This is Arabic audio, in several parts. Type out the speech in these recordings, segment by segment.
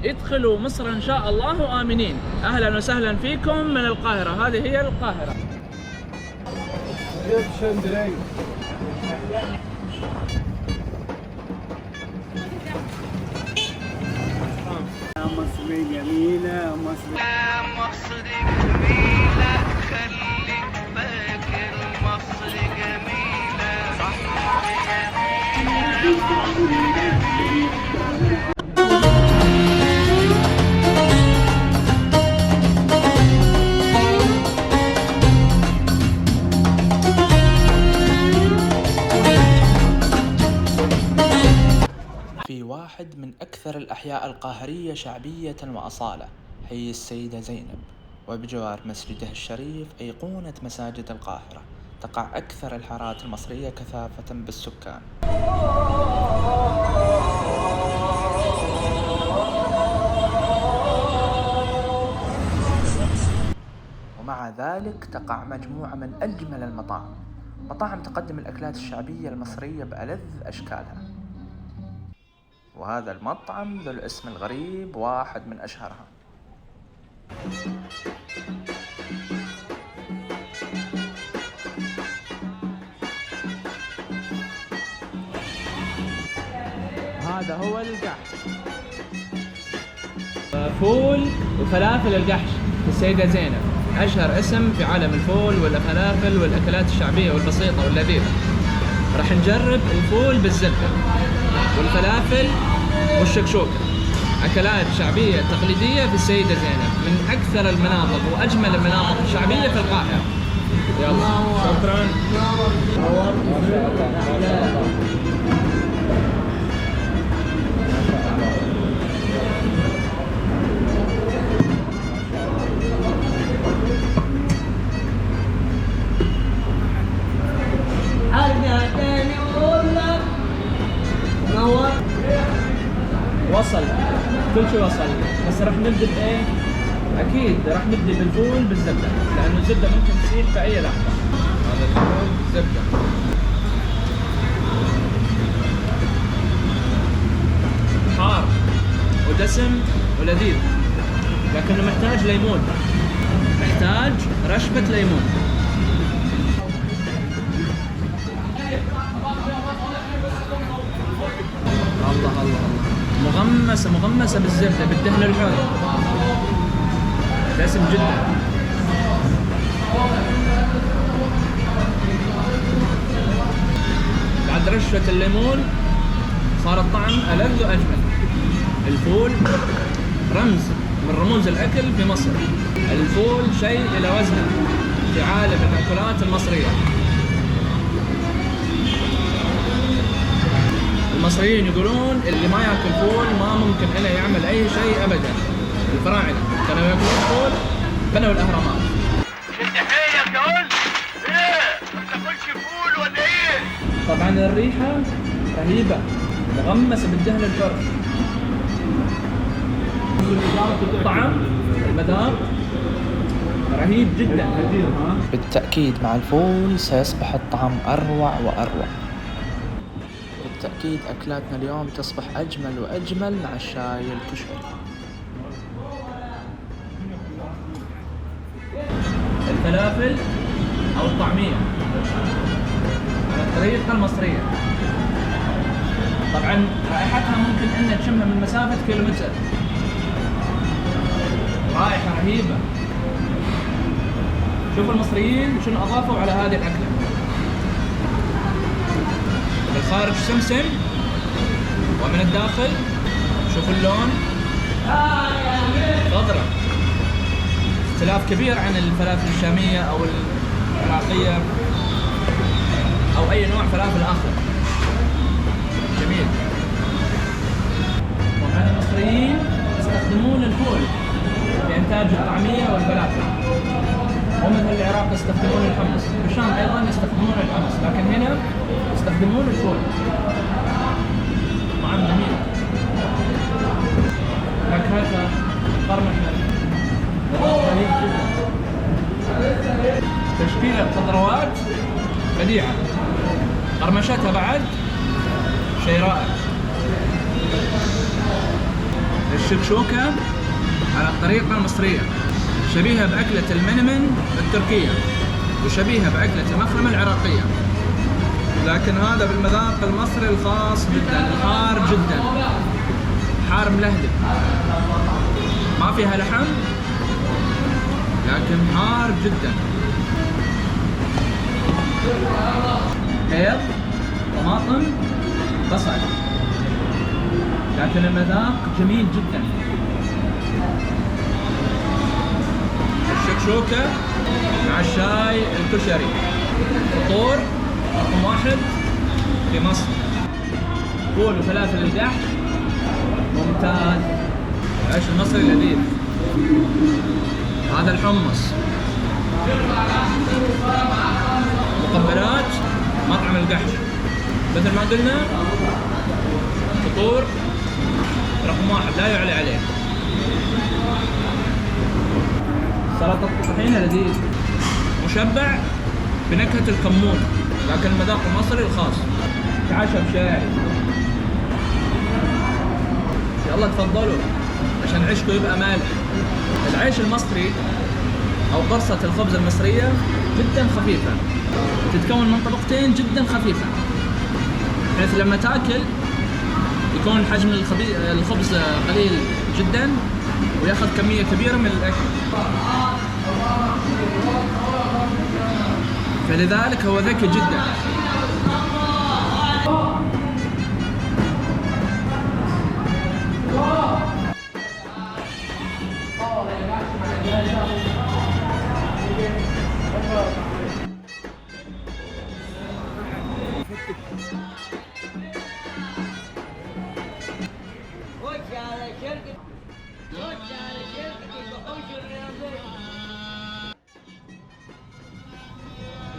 ادخلوا مصر إن شاء الله آمنين. أهلا وسهلا فيكم من القاهرة، هذه هي القاهرة. مصر جميلة، مصر جميلة، خليك فاكر مصر جميلة. في واحد من أكثر الأحياء القاهرية شعبية وأصالة، حي السيدة زينب، وبجوار مسجده الشريف أيقونة مساجد القاهرة، تقع أكثر الحارات المصرية كثافة بالسكان. ومع ذلك تقع مجموعة من أجمل المطاعم، مطاعم تقدم الأكلات الشعبية المصرية بألذ أشكالها. وهذا المطعم ذو الاسم الغريب واحد من أشهرها. هذا هو القحش، فول وفلافل القحش في السيدة زينب، أشهر اسم في عالم الفول والفلافل والأكلات الشعبية والبسيطة واللذيذة. راح نجرب الفول بالزبدة والفلافل والشكشوكة، أكلات شعبية تقليدية في السيدة زينب، من أكثر المناطق وأجمل المناطق الشعبية في القاهرة. يلا شكرا. وصل كل شيء وصل، بس راح نبدأ بإيه؟ أكيد راح نبدأ بالفول بالزبدة، لأنه الزبدة ممكن تسيح في أي لحظة. هذا الفول بالزبدة حار ودسم ولذيذ، لكنه محتاج ليمون، محتاج رشفة ليمون. الله الله الله، مغمسة بالزبدة بالدهن الحر، دسم جدا. بعد رشة الليمون صار الطعم ألذ وأجمل. الفول رمز من رموز الأكل في مصر، الفول شيء إلى وزنه في عالم المأكولات المصرية. المصريين يقولون اللي ما ياكل فول ما ممكن انه يعمل اي شيء ابدا. الفراعنه كانوا ياكلون فول، بنوا الاهرامات. تحية يا ولد، ايه ما بتاكلش فول ولا ايه؟ طبعا الريحه رهيبه، مغمسه بالدهن الحر. طعم المذاق رهيب جدا. بالتاكيد مع الفول سيصبح الطعم اروع واروع. بالتأكيد أكلاتنا اليوم تصبح أجمل وأجمل مع الشاي الكشري. الفلافل أو الطعمية على الطريقة المصرية، طبعا رائحتها ممكن أن تشمها من مسافة كيلومتر، رائحة رهيبة. شوفوا المصريين شنو أضافوا على هذه الأكلة. الخارج سمسم ومن الداخل شوفوا اللون خضرة، اختلاف كبير عن الفلافل الشامية أو العراقية أو أي نوع فلافل آخر. جميل. طبعا المصريين يستخدمون الفول في إنتاج الطعمية والفلافل، ومثل العراق يستخدمون الحمص، بالشام أيضا يستخدمون الحمص، لكن هنا يستخدمون الفول. طعم جميل، نكهتها قرمشة، رهيب جدا. تشكيلة خضروات بديعة، قرمشتها بعد شيء رائع. الشكشوكة على الطريقة المصرية، شبيهة بأكلة المنمن التركية وشبيهة بأكلة المخرمة العراقية، لكن هذا بالمذاق المصري الخاص جدا، الحار جدا، حار ملهلب، ما فيها لحم لكن حار جدا. بيض، طماطم، بصل، لكن المذاق جميل جدا. الشكشوكة مع الشاي الكشري، فطور رقم 1 في مصر. فول وفلافل القحش ممتاز. العيش المصري لذيذ. هذا الحمص. مقبلات مطعم القحش مثل ما قلنا، فطور رقم 1 لا يعلى عليه. سلطة الطحينة لذيذ، مشبع بنكهة الكمون، لكن المذاق المصري الخاص. عشاء بشاي. يلا تفضلوا عشان عيشكم يبقى مالح. العيش المصري أو قرصة الخبز المصرية جدا خفيفة، تتكون من طبقتين جدا خفيفة، بحيث لما تاكل يكون حجم الخبز قليل جدا وياخذ كمية كبيرة من الأكل، فلذلك هو ذكي جدا.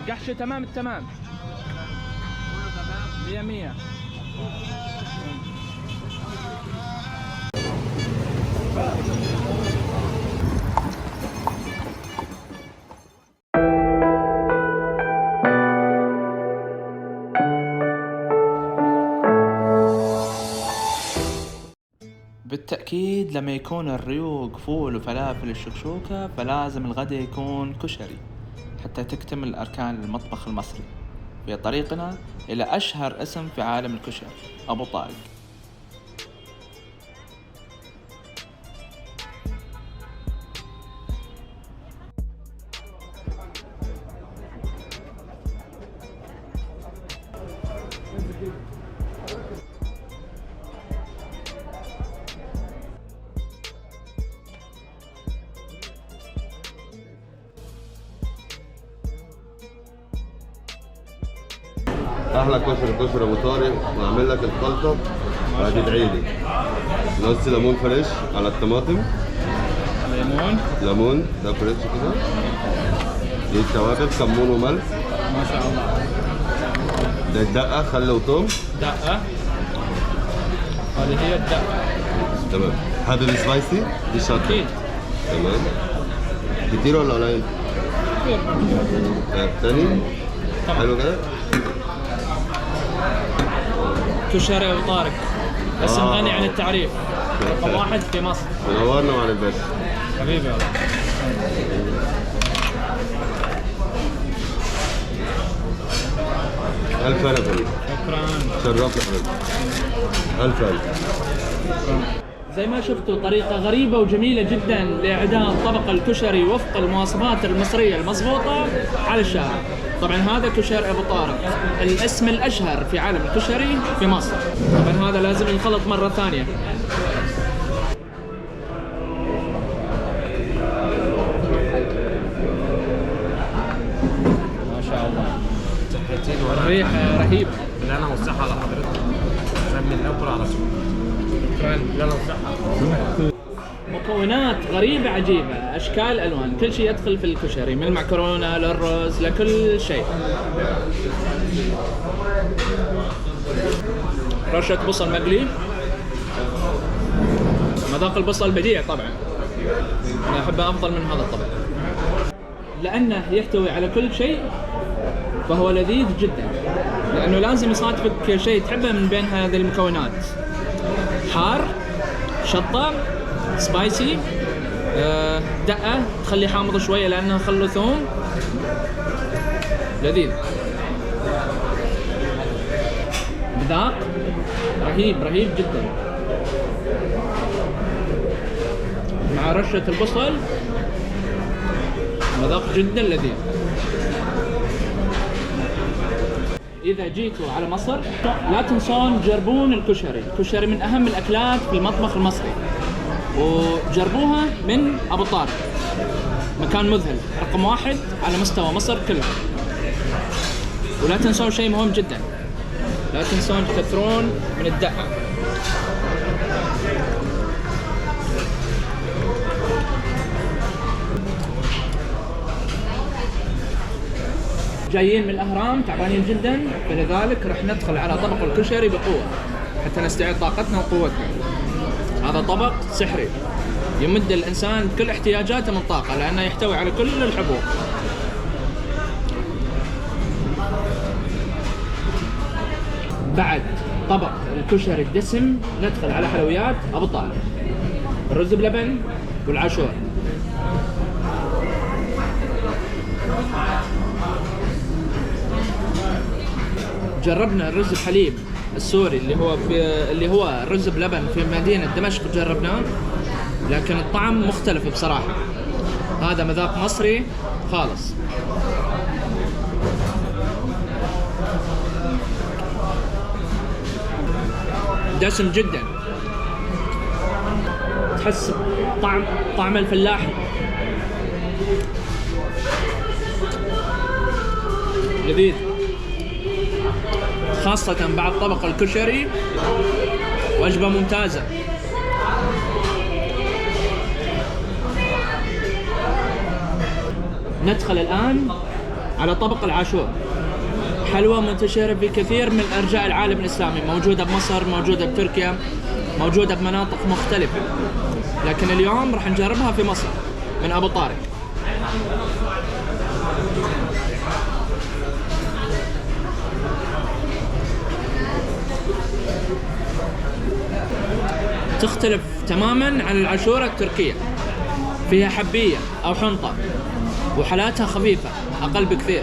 القحش تمام التمام، 100. بالتأكيد لما يكون الريوق فول وفلافل الشكشوكة فلازم الغدا يكون كشري حتى تكتمل أركان المطبخ المصري في طريقنا إلى أشهر اسم في عالم الكشري، أبو طارق. احلى كشري ابو طارق، واعمل لك الخلطه وهتدعي لي. نص ليمون فريش على الطماطم، ليمون ده فريش كده، دي التوابل كمون وملح ما شاء الله. ده الدقه خل وثوم، دقة، هذه هي الدقة. تمام. هذا السبايسي دي شطه. أكيد. تمام. كتير ولا قليل؟ تاني حلو كده. كشري أبو طارق، اسم غني عن التعريف، رقم 1 في مصر. منورنا وعلى الباشا حبيبي والله. ألف ألف حبيبي. شكرا. شرفنا حبيبي. ألف ألف. زي ما شفتوا طريقة غريبة وجميلة جدا لإعداد طبق الكشري وفق المواصفات المصرية المضبوطة على الشارع. طبعا هذا كشري أبو طارق، الاسم الأشهر في عالم الكشري في مصر. طبعا هذا لازم ينخلط مرة ثانية. ما شاء الله. الريحة رهيبة. بالهنا والصحة على حضرتك. من ناكل على طول. شكرا. بالهنا والصحة. مكونات غريبة عجيبة، أشكال ألوان، كل شيء يدخل في الكشري، من المعكرونة للرز لكل شيء. رشة بصل مقلي، مذاق البصل بديع طبعا، أنا أحبه أفضل من هذا الطبق لأنه يحتوي على كل شيء، فهو لذيذ جدا، لأنه لازم يصادفك شيء تحبه من بين هذه المكونات: حار، شطة، سبايسي، دقة تخليه حامض شوية لأنها خلوا ثوم، لذيذ. مذاق رهيب جدا، مع رشة البصل، مذاق جدا لذيذ. إذا جيتوا على مصر لا تنسون تجربون الكشري. الكشري من أهم الأكلات في المطبخ المصري، وجربوها من أبو طارق، مكان مذهل رقم 1 على مستوى مصر كلها. ولا تنسون شيء مهم جدا، لا تنسون تكثرون من الدقة. جايين من الأهرام تعبانين جدا، فلذلك رح ندخل على طبق الكشري بقوة حتى نستعيد طاقتنا وقوتنا. هذا طبق سحري يمد الإنسان بكل احتياجاته من طاقة، لأنه يحتوي على كل الحبوب. بعد طبق الكشري الدسم ندخل على حلويات أبو طارق، الرز بلبن والعاشور. جربنا الرز بحليب السوري اللي هو الرز بلبن في مدينة دمشق، جربناه لكن الطعم مختلف بصراحة. هذا مذاق مصري خالص. دسم جدا، تحس طعم الفلاحي، لذيذ، خاصة بعد طبق الكشري، وجبة ممتازة. ندخل الآن على طبق العاشور، حلوى منتشرة في كثير من أرجاء العالم الإسلامي، موجودة بمصر، موجودة بتركيا، موجودة بمناطق مختلفة، لكن اليوم راح نجربها في مصر من أبو طارق. تختلف تماماً عن العاشورة التركية، فيها حبية أو حنطة، وحلاتها خفيفة أقل بكثير،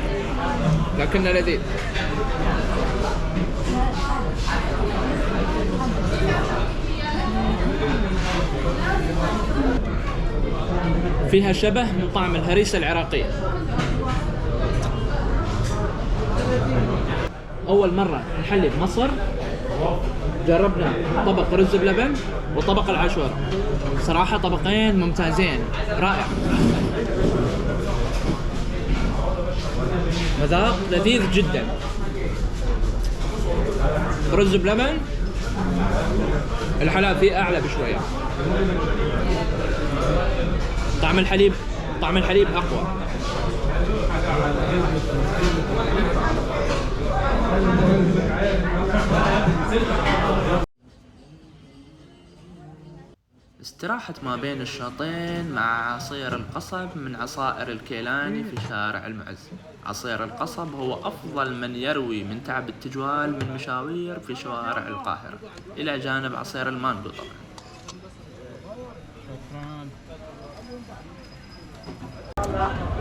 لكنها لذيذ. فيها شبه من طعم الهريسة العراقية. أول مرة نحلي بمصر جربنا طبق رز بلبن وطبق العاشورة، صراحة طبقين ممتازين، رائع، مذاق لذيذ جدا. رز بلبن الحلال فيه أعلى بشوية، طعم الحليب أقوى. استراحة ما بين الشاطين مع عصير القصب من عصائر الكيلاني في شارع المعز. عصير القصب هو أفضل من يروي من تعب التجوال من مشاوير في شوارع القاهرة، إلى جانب عصير المانجو طبعا.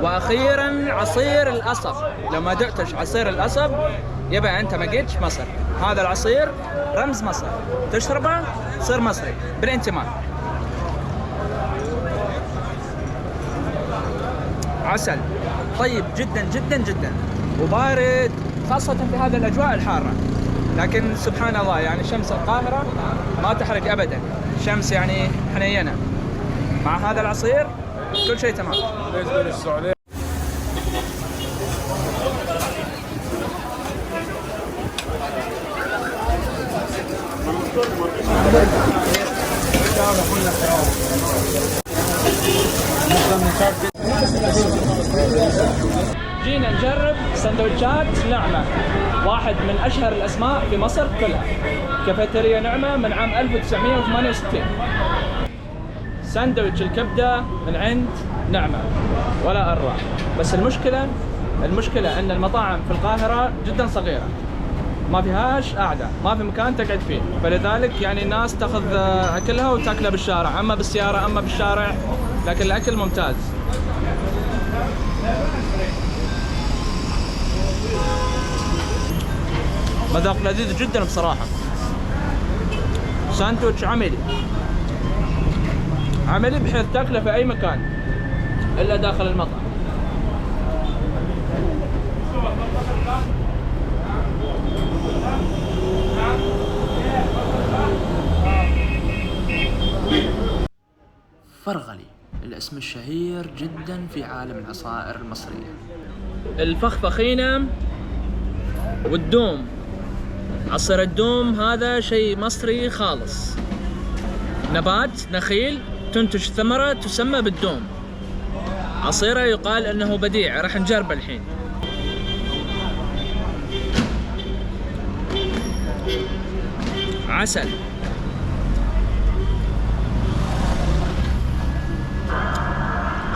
واخيرا عصير القصب. لو ما دقتش عصير القصب يبقى انت ما جيتش مصر. هذا العصير رمز مصر، تشربه تصير مصري بالانتماء. عسل طيب جدا جدا جدا، وبارد خاصة في هذه الأجواء الحارة، لكن سبحان الله يعني شمس القاهرة ما تحرق أبدا، شمس يعني حنينة. مع هذا العصير كل شيء تمام. بالنسبة للسعودية جينا نجرب سندوتشات نعمة، واحد من أشهر الأسماء في مصر كلها، كافيتيريا نعمة من عام 1968. ساندويتش الكبدة من عند نعمة ولا أروع. بس المشكلة أن المطاعم في القاهرة جدا صغيرة، ما فيهاش قاعدة، ما في مكان تقعد فيه، فلذلك يعني الناس تاخذ اكلها وتاكله بالشارع، اما بالسيارة اما بالشارع، لكن الاكل ممتاز. مذاق لذيذ جدا بصراحة. ساندويتش عملي بحيث تاكله في اي مكان الا داخل المطعم. فرغلي، الاسم الشهير جدا في عالم العصائر المصرية. الفخفخينة والدوم. عصير الدوم هذا شيء مصري خالص، نبات نخيل تنتج ثمرة تسمى بالدوم. عصيره يقال انه بديع، راح نجربه الحين. عسل،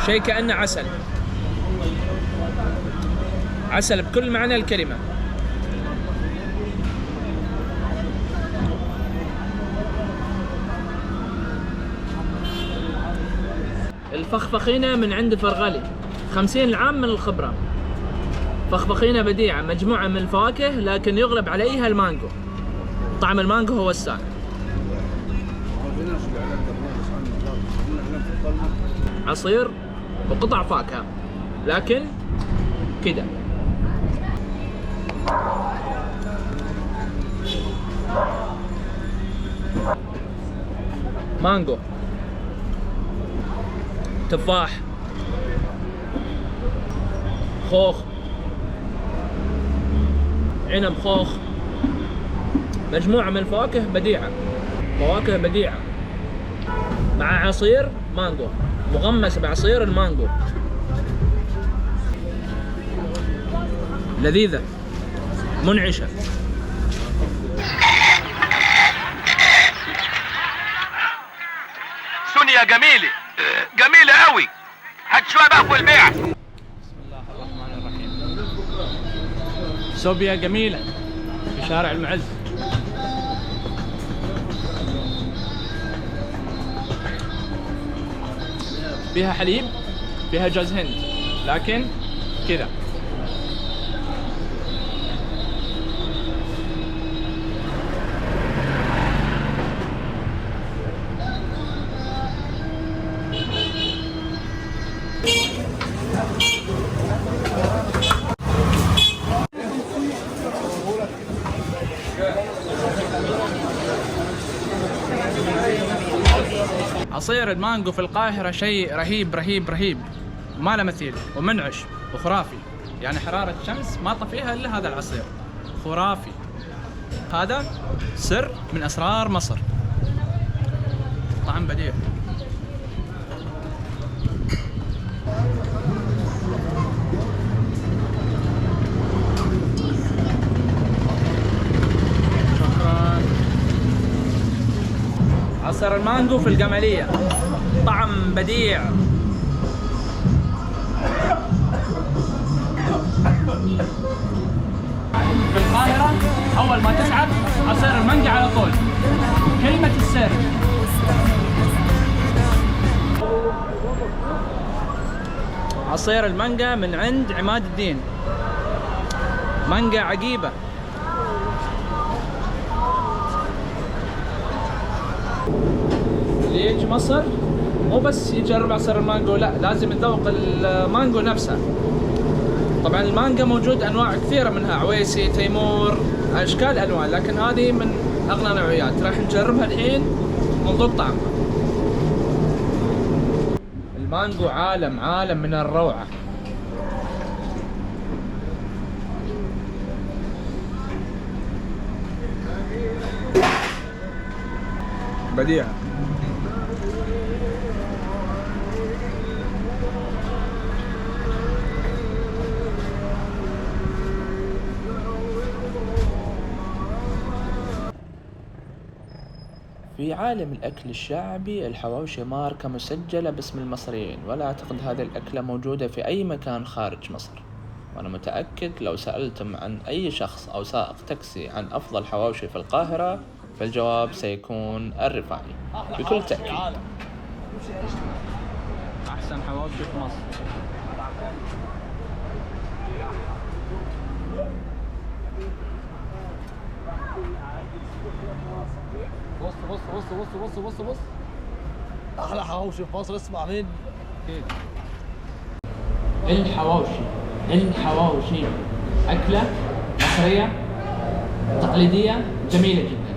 شيء كأنه عسل، عسل بكل معنى الكلمة. الفخفخينة من عند فرغلي، 50 عام من الخبرة. فخفخينة بديعة، مجموعة من الفواكه لكن يغلب عليها المانجو. طعم المانجو هو السائد. عصير وقطع فاكهة لكن كده. مانجو، تفاح، خوخ، عنب خوخ، مجموعة من الفواكه بديعة، فواكه بديعة مع عصير مانجو، مغمس بعصير المانجو. لذيذة منعشة. سونيا جميلة جميلة قوي. هات شوية بقى فوق البيع. بسم الله الرحمن الرحيم. صوبيا جميلة في شارع المعز. فيها حليب، فيها جوز هند، لكن كذا. عصير المانجو في القاهرة شيء رهيب رهيب رهيب، ما له مثيل ومنعش وخرافي. يعني حرارة الشمس ما طفيها إلا هذا العصير، خرافي. هذا سر من أسرار مصر، طعم بديع. عصير المانجو في القملية، طعم بديع. في القاهرة أول ما تسعد عصير المانجا على طول، كلمة السر. عصير المانجا من عند عماد الدين، مانجا عجيبة. اللي يجي مصر مو بس يجرب عصير المانجو، لا، لازم يذوق المانجو نفسها. طبعا المانجا موجود انواع كثيره منها، عويسي، تيمور، اشكال الوان، لكن هذه من اغلى نوعيات. راح نجربها الحين ونذوق طعمها. المانجو عالم من الروعه. بديعه. في عالم الأكل الشعبي الحواوشي ماركة مسجلة باسم المصريين، ولا أعتقد هذه الأكلة موجودة في أي مكان خارج مصر. وأنا متأكد لو سألتم عن أي شخص أو سائق تاكسي عن أفضل حواوشي في القاهرة فالجواب سيكون الرفاعي بكل تأكيد. أحسن حواوشي في مصر. بص بص بص بص بص بص بص احلى حواوشي في مصر، اسمع مني. الحواوشي أكلة مصرية تقليدية جميلة جدا.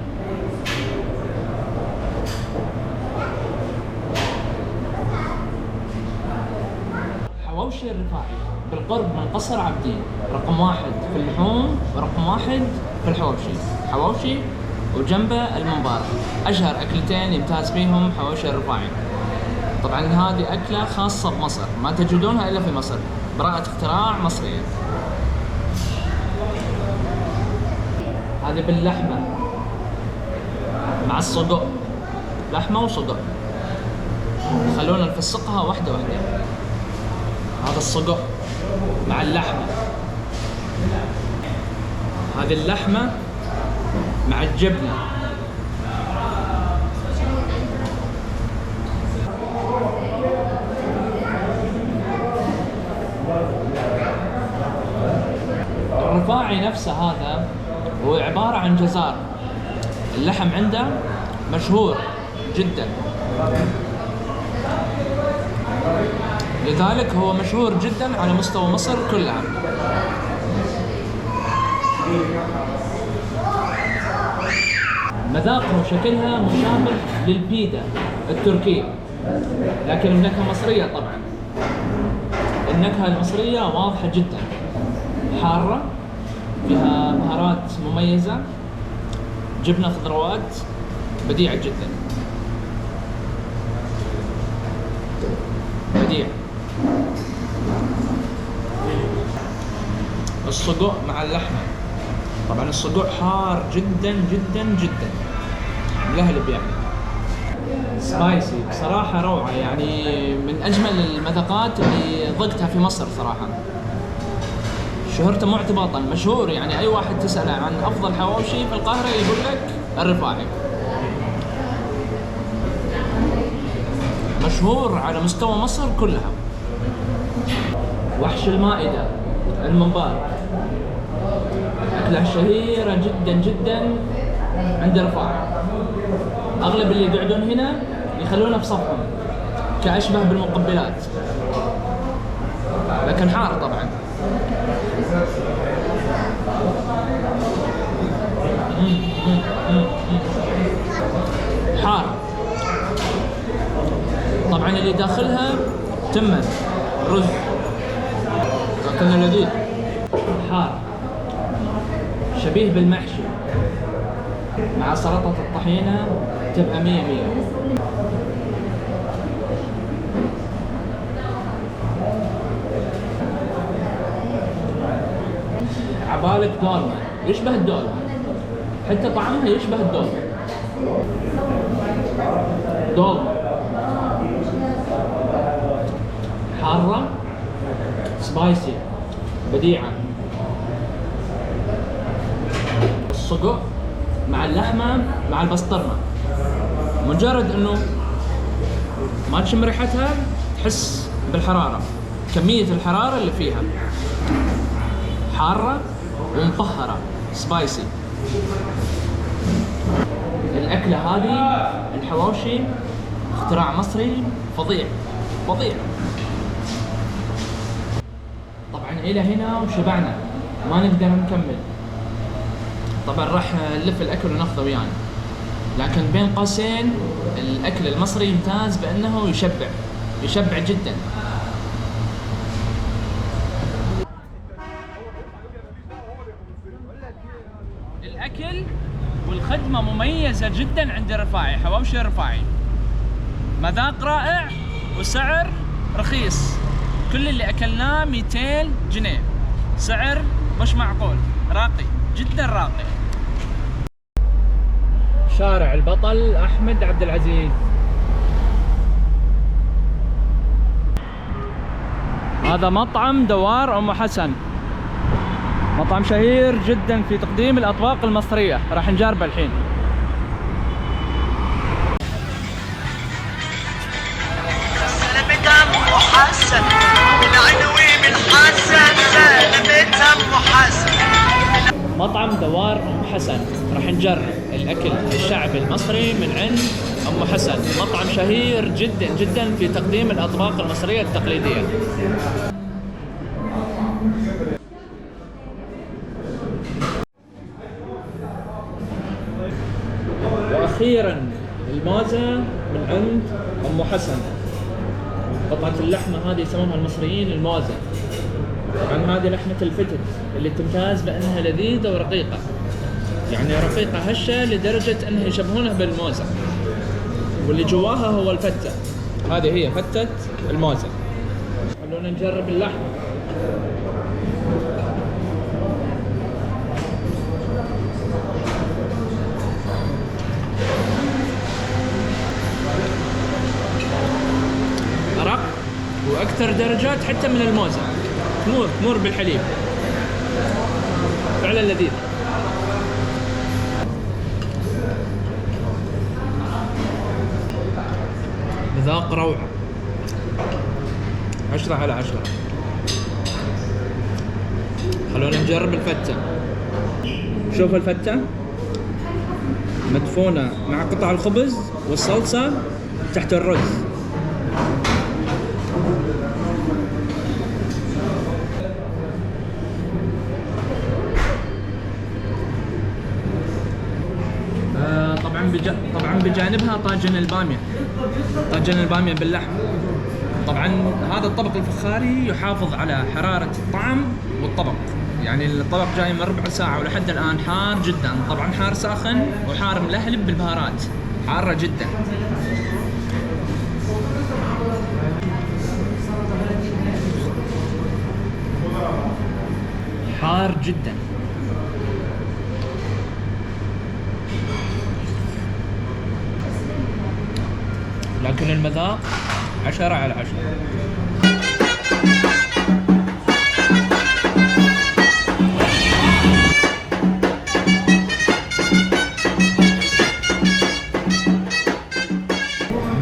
حواوشي الرفاعي بالقرب من قصر عابدين، رقم 1 في اللحوم ورقم 1 في الحواوشي. حواوشي وجنبه الممبار، أشهر أكلتين يمتاز فيهم حواوشي الرفاعي. طبعا هذه أكلة خاصة بمصر، ما تجدونها إلا في مصر، براءة اختراع مصرية. هذه باللحمة مع الصدق، لحمة وصدق، خلونا نفسقها واحدة واحدة. هذا الصدق مع اللحمة، هذه اللحمة مع الجبنة. الرفاعي نفسه هذا هو عبارة عن جزار، اللحم عنده مشهور جدا، لذلك هو مشهور جدا على مستوى مصر كلها. مذاقها وشكلها مشابه للبيدا التركية، لكن النكهة مصرية طبعا. النكهة المصرية واضحة جدا، حارة، فيها بهارات مميزة، جبنة خضروات بديعة جدا، بديع. الصقوع مع اللحمة، طبعا الصقوع حار جدا جدا جدا، ملهلب يعني، سبايسي بصراحة روعة، يعني من أجمل المذاقات اللي ذقتها في مصر صراحة. شهرته معتبطا مشهور، يعني أي واحد تسأله عن أفضل حواوشي في القاهرة يقول لك الرفاعي. مشهور على مستوى مصر كلها. وحش المائدة الممبار، أكلة شهيرة جدا جدا عند الرفاعي. أغلب اللي يقعدون هنا يخلونه في صفهم كأشبه بالمقبلات، لكن حار طبعا. حار طبعا، اللي داخلها تمن رز، لكن لذيذ. حار شبيه بالمحشي مع سلطة الطحينة، تبقى 100. عبالك دولمة، يشبه الدولمة، حتى طعمها يشبه الدولمة. دولمة حارة سبايسي بديعة. الصقوع مع اللحمة مع البسطرمة، مجرد انه ما تشم ريحتها تحس بالحرارة، كمية الحرارة اللي فيها حارة ومطهرة سبايسي. الأكلة هذه الحواوشي اختراع مصري فظيع فظيع. طبعا إلى هنا وشبعنا، ما نقدر نكمل. طبعا راح نلف الأكل وناخذه ويانا، لكن بين قوسين الأكل المصري يمتاز بأنه يشبع جدا. الأكل والخدمة مميزة جدا عند الرفاعي، حواوشي الرفاعي، مذاق رائع وسعر رخيص. كل اللي أكلناه 200 جنيه، سعر مش معقول، راقي جدا راقي. شارع البطل أحمد عبد العزيز. هذا مطعم دوار أم حسن، مطعم شهير جدا في تقديم الأطباق المصرية، راح نجربه الحين. سلامتها ام حسن العنوي من حسن، سلامتها ام حسن. مطعم دوار أم حسن، راح نجرب الأكل الشعبي المصري من عند أم حسن. مطعم شهير جدا جدا في تقديم الأطباق المصرية التقليدية. وأخيرا الموزة من عند أم حسن. قطعة اللحمة هذه يسمونها المصريين الموزة. طبعا هذه لحمة الفتت اللي تمتاز بأنها لذيذة ورقيقة، يعني رقيقة هشة لدرجة أنها يشبهونها بالموزة، واللي جواها هو الفتة. هذه هي فتة الموزة. خلونا نجرب اللحمة. أرق وأكثر درجات حتى من الموزة، تمر بالحليب، فعلا لذيذ. مذاق روعة، 10/10. خلونا نجرب الفتة. شوف الفتة مدفونة مع قطع الخبز والصلصة تحت الرز. طبعا بجانبها طاجن البامية، طاجن البامية باللحم. طبعا هذا الطبق الفخاري يحافظ على حرارة الطعم والطبق، يعني الطبق جاي من ربع ساعة ولحد الآن حار جدا. طبعا حار ساخن وحار ملهلب بالبهارات، حارة جدا. حار جدا. لكن المذاق 10/10.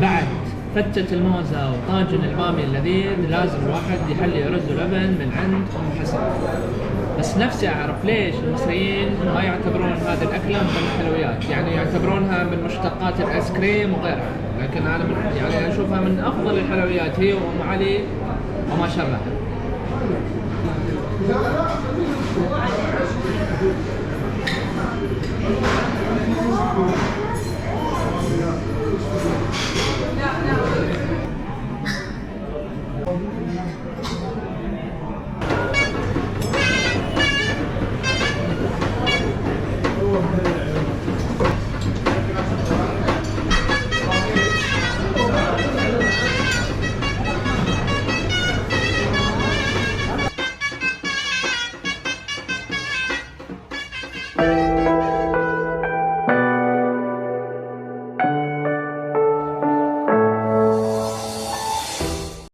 بعد فتة الموزة وطاجن البامي اللذيذ لازم الواحد يحلي رز ولبن من عند أم حسن. بس نفسي أعرف ليش المصريين ما يعتبرون هذه الأكلة من الحلويات، يعني يعتبرونها من مشتقات الآيس كريم وغيرها، لكن أنا يعني أشوفها من أفضل الحلويات، هي وأم علي وما شابهها.